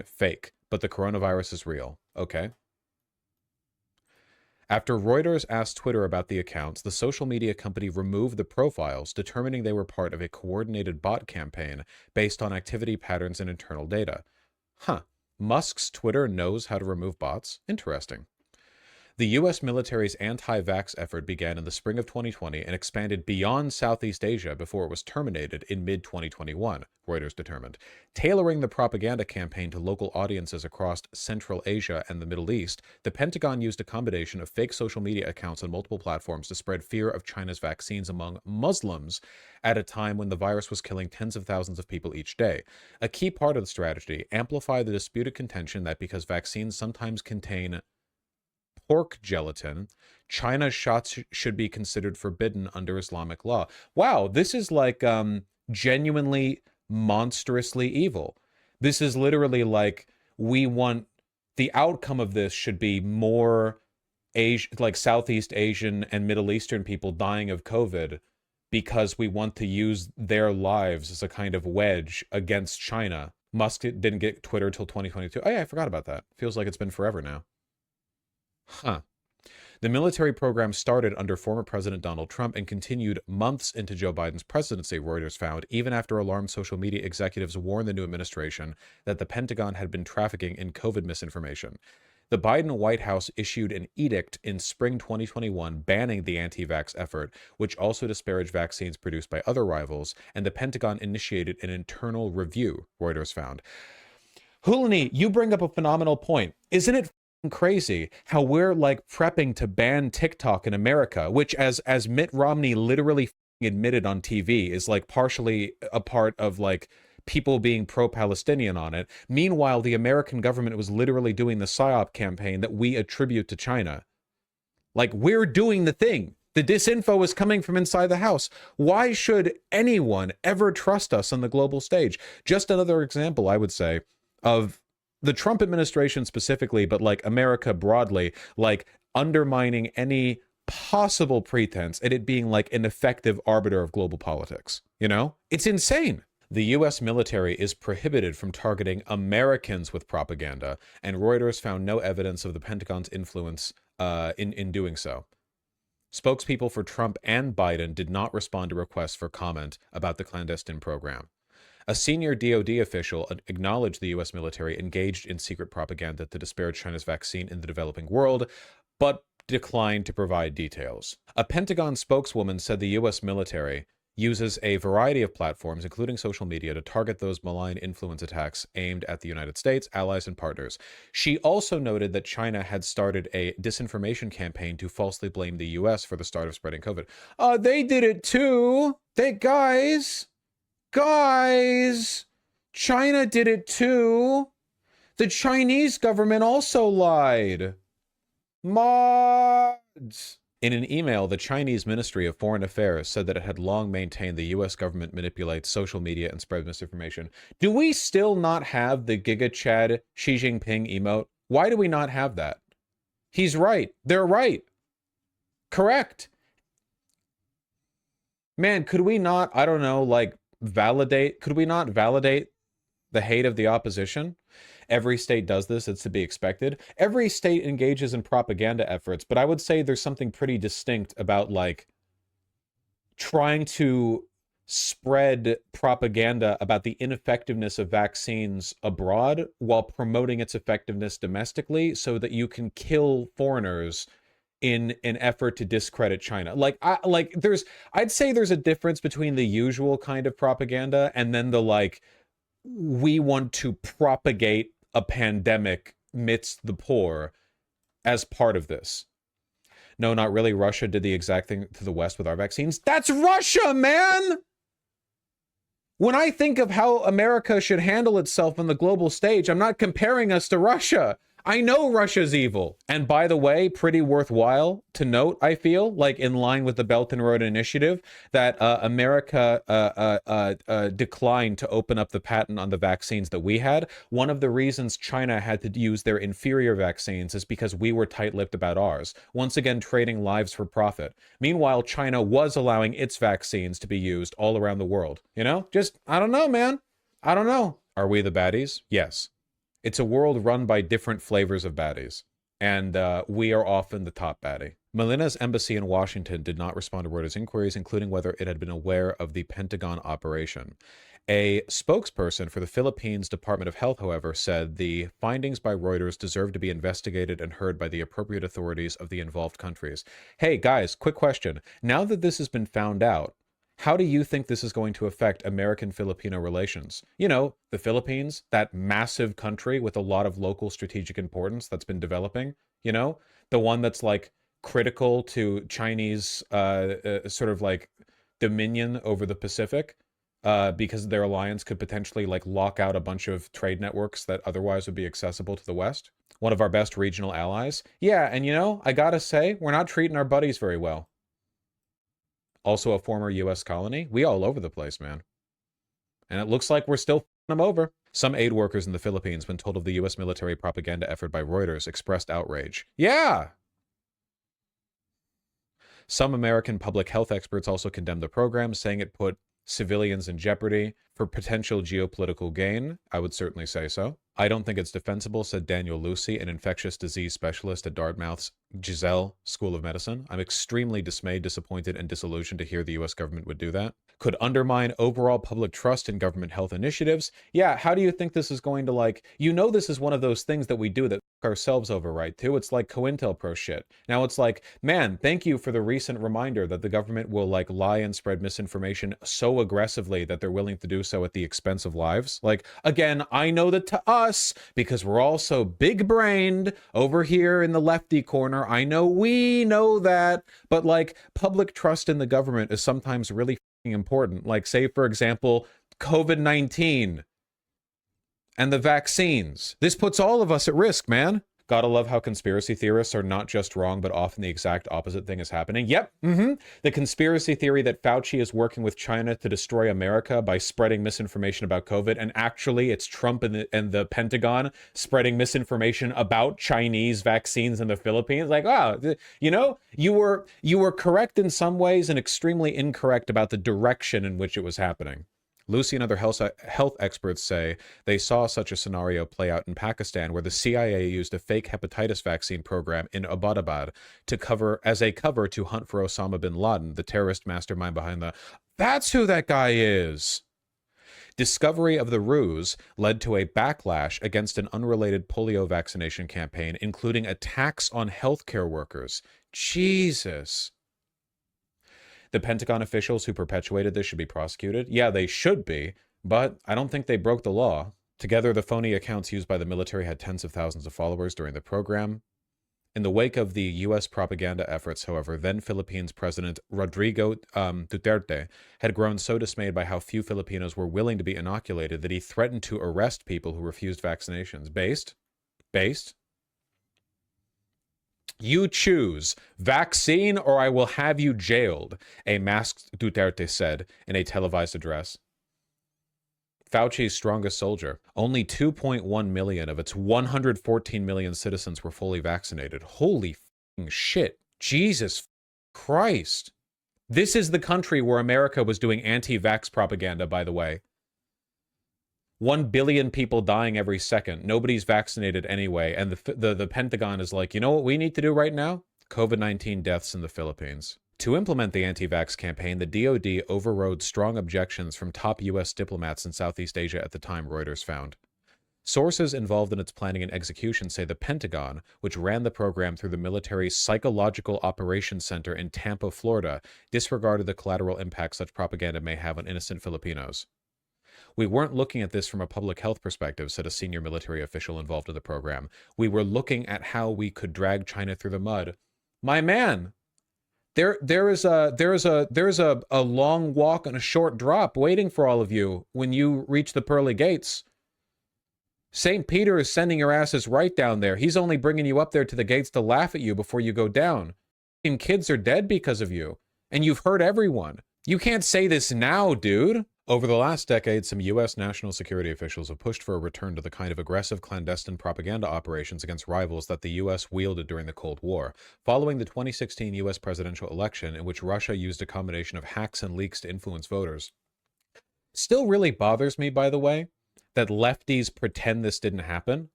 fake, but the coronavirus is real. Okay. After Reuters asked Twitter about the accounts, the social media company removed the profiles, determining they were part of a coordinated bot campaign based on activity patterns and internal data. Huh. Musk's Twitter knows how to remove bots? Interesting. The U.S. military's anti-vax effort began in the spring of 2020 and expanded beyond Southeast Asia before it was terminated in mid-2021, Reuters determined. Tailoring the propaganda campaign to local audiences across Central Asia and the Middle East, the Pentagon used a combination of fake social media accounts on multiple platforms to spread fear of China's vaccines among Muslims at a time when the virus was killing tens of thousands of people each day. A key part of the strategy, amplify the disputed contention that because vaccines sometimes contain pork gelatin, China's shots should be considered forbidden under Islamic law. Wow, this is like genuinely monstrously evil. This is literally like, we want, the outcome of this should be more like Southeast Asian and Middle Eastern people dying of COVID because we want to use their lives as a kind of wedge against China. Musk didn't get Twitter till 2022. Oh yeah, I forgot about that. Feels like it's been forever now. Huh. The military program started under former President Donald Trump and continued months into Joe Biden's presidency, Reuters found, even after alarmed social media executives warned the new administration that the Pentagon had been trafficking in COVID misinformation. The Biden White House issued an edict in spring 2021 banning the anti-vax effort, which also disparaged vaccines produced by other rivals, and the Pentagon initiated an internal review, Reuters found. Hulani, you bring up a phenomenal point. Isn't it crazy how we're like prepping to ban TikTok in America, which as Mitt Romney literally admitted on TV is like partially a part of like people being pro-Palestinian on it. Meanwhile, the American government was literally doing the PSYOP campaign that we attribute to China. Like, we're doing the thing. The disinfo is coming from inside the house. Why should anyone ever trust us on the global stage? Just another example, I would say, of the Trump administration specifically, but like America broadly, like undermining any possible pretense at it being like an effective arbiter of global politics. You know, it's insane. The U.S. military is prohibited from targeting Americans with propaganda, and Reuters found no evidence of the Pentagon's influence in doing so. Spokespeople for Trump and Biden did not respond to requests for comment about the clandestine program. A senior DoD official acknowledged the U.S. military engaged in secret propaganda to disparage China's vaccine in the developing world, but declined to provide details. A Pentagon spokeswoman said the U.S. military uses a variety of platforms, including social media, to target those malign influence attacks aimed at the United States, allies, and partners. She also noted that China had started a disinformation campaign to falsely blame the U.S. for the start of spreading COVID. They did it too. Guys, China did it too. The Chinese government also lied. Mods. In an email, the Chinese Ministry of Foreign Affairs said that it had long maintained the U.S. government manipulates social media and spreads misinformation. Do we still not have the Giga Chad Xi Jinping emote? Why do we not have that? He's right. They're right. Correct. Man, could we not, I don't know, like, could we not validate the hate of the opposition? Every state does this, it's to be expected. Every state engages in propaganda efforts, but I would say there's something pretty distinct about like trying to spread propaganda about the ineffectiveness of vaccines abroad while promoting its effectiveness domestically so that you can kill foreigners in an effort to discredit China. I'd say there's a difference between the usual kind of propaganda and then the like, we want to propagate a pandemic amidst the poor as part of this. No, not really. Russia did the exact thing to the West with our vaccines. That's Russia, man! When I think of how America should handle itself on the global stage, I'm not comparing us to Russia. I know Russia's evil. And by the way, pretty worthwhile to note, I feel, like in line with the Belt and Road Initiative, that America declined to open up the patent on the vaccines that we had. One of the reasons China had to use their inferior vaccines is because we were tight-lipped about ours, once again trading lives for profit. Meanwhile, China was allowing its vaccines to be used all around the world. You know? Just, I don't know, man. I don't know. Are we the baddies? Yes. It's a world run by different flavors of baddies, and we are often the top baddie. Melina's embassy in Washington did not respond to Reuters' inquiries, including whether it had been aware of the Pentagon operation. A spokesperson for the Philippines Department of Health, however, said the findings by Reuters deserve to be investigated and heard by the appropriate authorities of the involved countries. Hey, guys, quick question. Now that this has been found out, how do you think this is going to affect American-Filipino relations? You know, the Philippines, that massive country with a lot of local strategic importance that's been developing, you know? The one that's like critical to Chinese sort of like dominion over the Pacific. Because their alliance could potentially like lock out a bunch of trade networks that otherwise would be accessible to the West. One of our best regional allies. Yeah, and you know, I gotta say, we're not treating our buddies very well. Also a former U.S. colony. We all over the place, man. And it looks like we're still f***ing them over. Some aid workers in the Philippines, when told of the U.S. military propaganda effort by Reuters, expressed outrage. Yeah! Some American public health experts also condemned the program, saying it put civilians in jeopardy for potential geopolitical gain. I would certainly say so. I don't think it's defensible, said Daniel Lucy, an infectious disease specialist at Dartmouth's Giselle School of Medicine. I'm extremely dismayed, disappointed, and disillusioned to hear the U.S. government would do that. Could undermine overall public trust in government health initiatives. Yeah, how do you think this is going to, like, you know, this is one of those things that we do that ourselves over, right, too? It's like COINTELPRO shit. Now it's like, man, thank you for the recent reminder that the government will, like, lie and spread misinformation so aggressively that they're willing to do so at the expense of lives. Like, again, I know that to us, because we're all so big-brained over here in the lefty corner, I know we know that, but, like, public trust in the government is sometimes really important. Like, say, for example, COVID-19 and the vaccines. This puts all of us at risk, man. Gotta love how conspiracy theorists are not just wrong, but often the exact opposite thing is happening. Yep, the conspiracy theory that Fauci is working with China to destroy America by spreading misinformation about COVID, and actually it's Trump and the Pentagon spreading misinformation about Chinese vaccines in the Philippines. Like, wow, you know, you were correct in some ways and extremely incorrect about the direction in which it was happening. Lucy and other health experts say they saw such a scenario play out in Pakistan, where the CIA used a fake hepatitis vaccine program in Abbottabad as a cover to hunt for Osama bin Laden, the terrorist mastermind behind the... That's who that guy is! Discovery of the ruse led to a backlash against an unrelated polio vaccination campaign, including attacks on healthcare workers. Jesus. The Pentagon officials who perpetuated this should be prosecuted. Yeah, they should be, but I don't think they broke the law. Together, the phony accounts used by the military had tens of thousands of followers during the program. In the wake of the U.S. propaganda efforts, however, then Philippines President Rodrigo Duterte had grown so dismayed by how few Filipinos were willing to be inoculated that he threatened to arrest people who refused vaccinations. Based? You choose vaccine or I will have you jailed, a masked Duterte said in a televised address. Fauci's strongest soldier. Only 2.1 million of its 114 million citizens were fully vaccinated. Holy shit. Jesus Christ. This is the country where America was doing anti-vax propaganda, by the way. 1 billion people dying every second. Nobody's vaccinated anyway. And the Pentagon is like, you know what we need to do right now? COVID-19 deaths in the Philippines. To implement the anti-vax campaign, the DoD overrode strong objections from top U.S. diplomats in Southeast Asia at the time, Reuters found. Sources involved in its planning and execution say the Pentagon, which ran the program through the military's Psychological Operations Center in Tampa, Florida, disregarded the collateral impact such propaganda may have on innocent Filipinos. We weren't looking at this from a public health perspective, said a senior military official involved in the program. We were looking at how we could drag China through the mud. My man, there is a long walk and a short drop waiting for all of you when you reach the pearly gates. St. Peter is sending your asses right down there. He's only bringing you up there to the gates to laugh at you before you go down. And kids are dead because of you. And you've hurt everyone. You can't say this now, dude. Over the last decade, some U.S. national security officials have pushed for a return to the kind of aggressive clandestine propaganda operations against rivals that the U.S. wielded during the Cold War, following the 2016 U.S. presidential election in which Russia used a combination of hacks and leaks to influence voters. Still really bothers me, by the way, that lefties pretend this didn't happen.